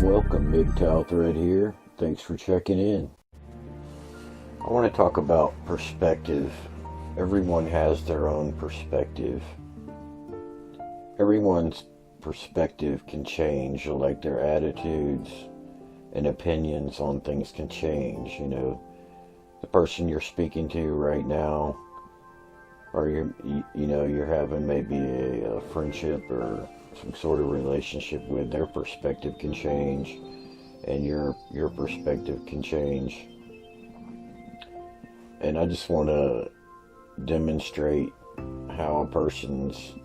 Welcome. MGTOW Thread here. Thanks for checking in. I want to talk about perspective. Everyone has their own perspective. Everyone's perspective can change, like their attitudes and opinions on things can change. The person you're speaking to right now, or you're having maybe a friendship or some sort of relationship with, their perspective can change, and your perspective can change. And I just want to demonstrate how a person's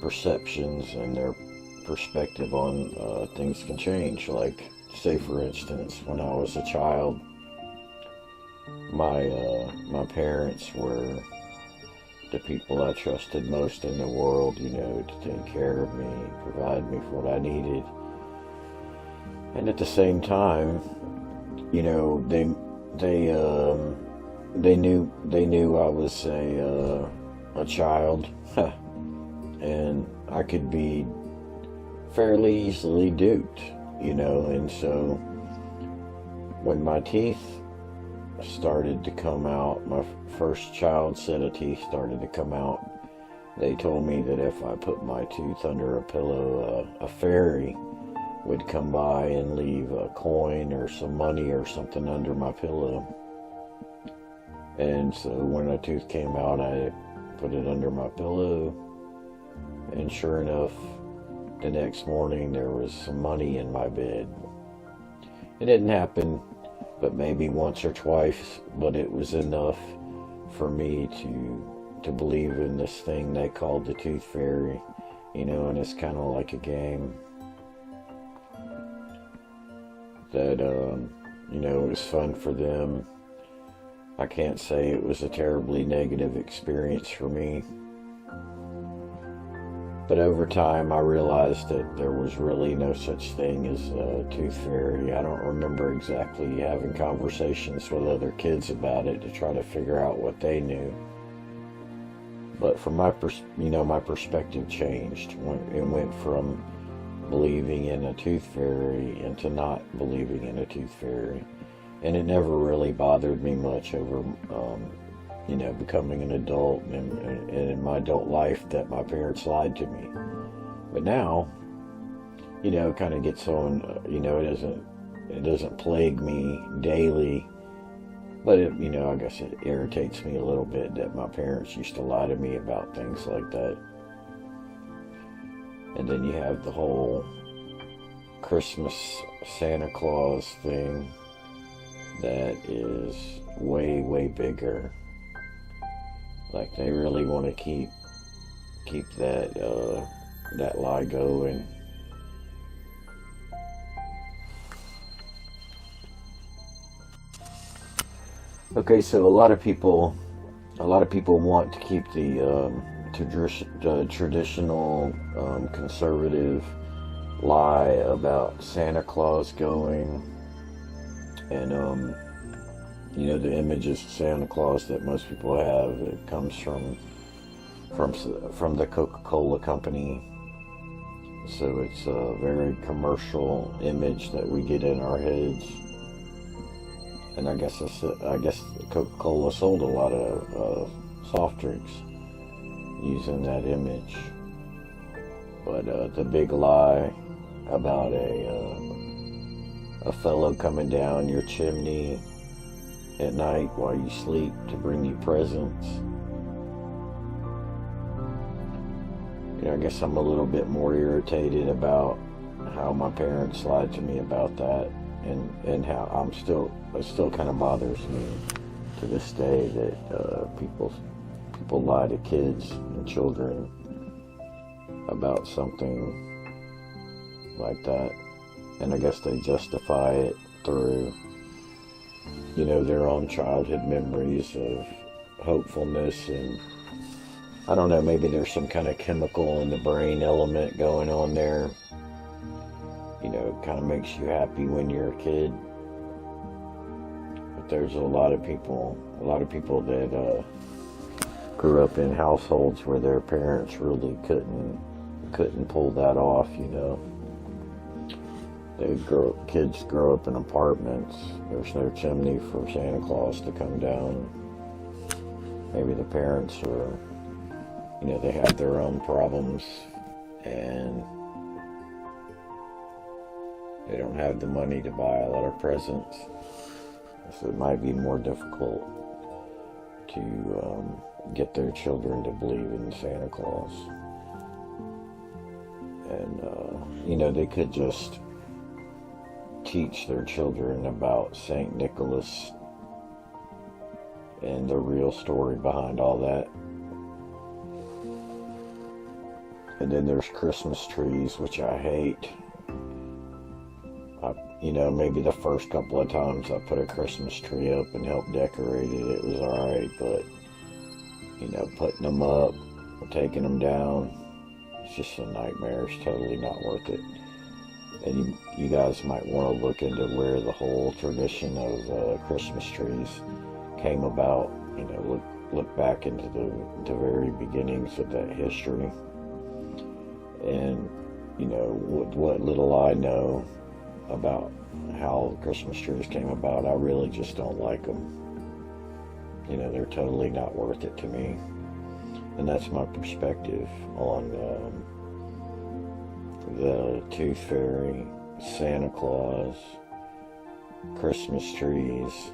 perceptions and their perspective on things can change. Like, say for instance, when I was a child, my parents were the people I trusted most in the world, to take care of me, provide me for what I needed. And at the same time, they knew I was a child, and I could be fairly easily duped, and so when my teeth started to come out, my first child set of teeth started to come out, they told me that if I put my tooth under a pillow, a fairy would come by and leave a coin or some money or something under my pillow. And so when a tooth came out, I put it under my pillow, and sure enough, the next morning there was some money in my bed. It didn't happen but maybe once or twice, but it was enough for me to believe in this thing they called the Tooth Fairy, and it's kind of like a game that, it was fun for them. I can't say it was a terribly negative experience for me. But over time, I realized that there was really no such thing as a tooth fairy. I don't remember exactly having conversations with other kids about it to try to figure out what they knew. But from my perspective changed. It went from believing in a tooth fairy into not believing in a tooth fairy. And it never really bothered me much over becoming an adult and in my adult life that my parents lied to me. But now, it kind of gets on, it doesn't plague me daily, but I guess it irritates me a little bit that my parents used to lie to me about things like that. And then you have the whole Christmas Santa Claus thing that is way, way bigger. Like, they really want to keep that lie going. Okay, so a lot of people want to keep the traditional conservative lie about Santa Claus going, and the images of Santa Claus that most people have, it comes from the Coca-Cola company. So it's a very commercial image that we get in our heads. And I guess Coca-Cola sold a lot of soft drinks using that image. But the big lie about a fellow coming down your chimney at night while you sleep to bring you presents. I guess I'm a little bit more irritated about how my parents lied to me about that, and how it still kind of bothers me to this day that people lie to kids and children about something like that, and I guess they justify it through their own childhood memories of hopefulness, and I don't know, maybe there's some kind of chemical in the brain element going on there. It kind of makes you happy when you're a kid. But there's a lot of people that grew up in households where their parents really couldn't couldn't pull that off, you know. Kids grow up in apartments. There's no chimney for Santa Claus to come down. Maybe the parents are, you know, they have their own problems and they don't have the money to buy a lot of presents. So it might be more difficult to get their children to believe in Santa Claus. And, you know, they could just teach their children about St. Nicholas and the real story behind all that. And then there's Christmas trees, which I hate. You know, maybe the first couple of times I put a Christmas tree up and helped decorate it, it was alright, but, you know, putting them up or taking them down, it's just a nightmare. It's totally not worth it. And you guys might want to look into where the whole tradition of Christmas trees came about. You know, look back into the very beginnings of that history. And, you know, what little I know about how Christmas trees came about, I really just don't like them. You know, they're totally not worth it to me. And that's my perspective on the Tooth Fairy, Santa Claus, Christmas trees,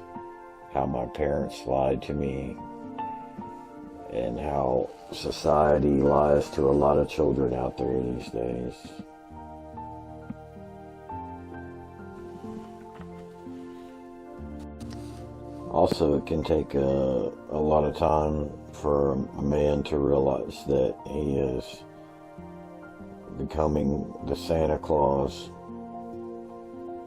how my parents lied to me, and how society lies to a lot of children out there these days. Also, it can take a lot of time for a man to realize that he is becoming the Santa Claus,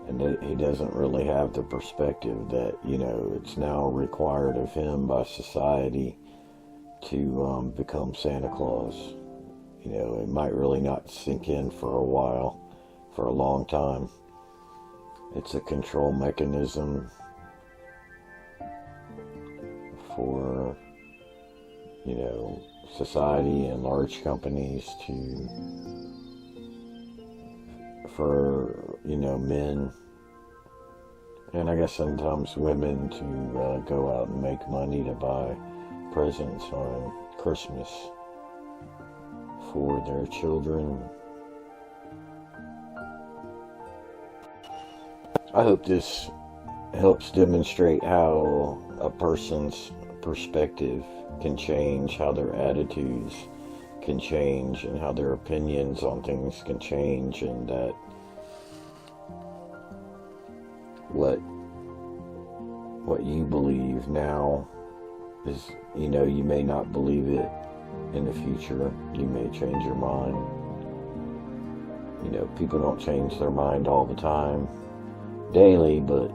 and that he doesn't really have the perspective that, you know, it's now required of him by society to become Santa Claus. You know, it might really not sink in for a while, for a long time. It's a control mechanism for, you know, society and large companies for, you know, men, and I guess sometimes women to go out and make money to buy presents on Christmas for their children. I hope this helps demonstrate how a person's perspective can change, how their attitudes can change, and how their opinions on things can change, and that what you believe now is, you know, you may not believe it in the future. You may change your mind. You know, people don't change their mind all the time, daily, but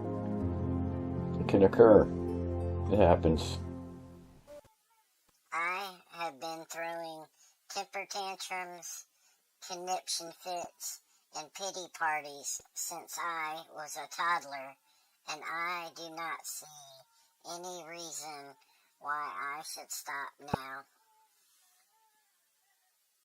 it can occur. It happens. I have been throwing temper tantrums, conniption fits, and pity parties since I was a toddler, and I do not see any reason why I should stop now.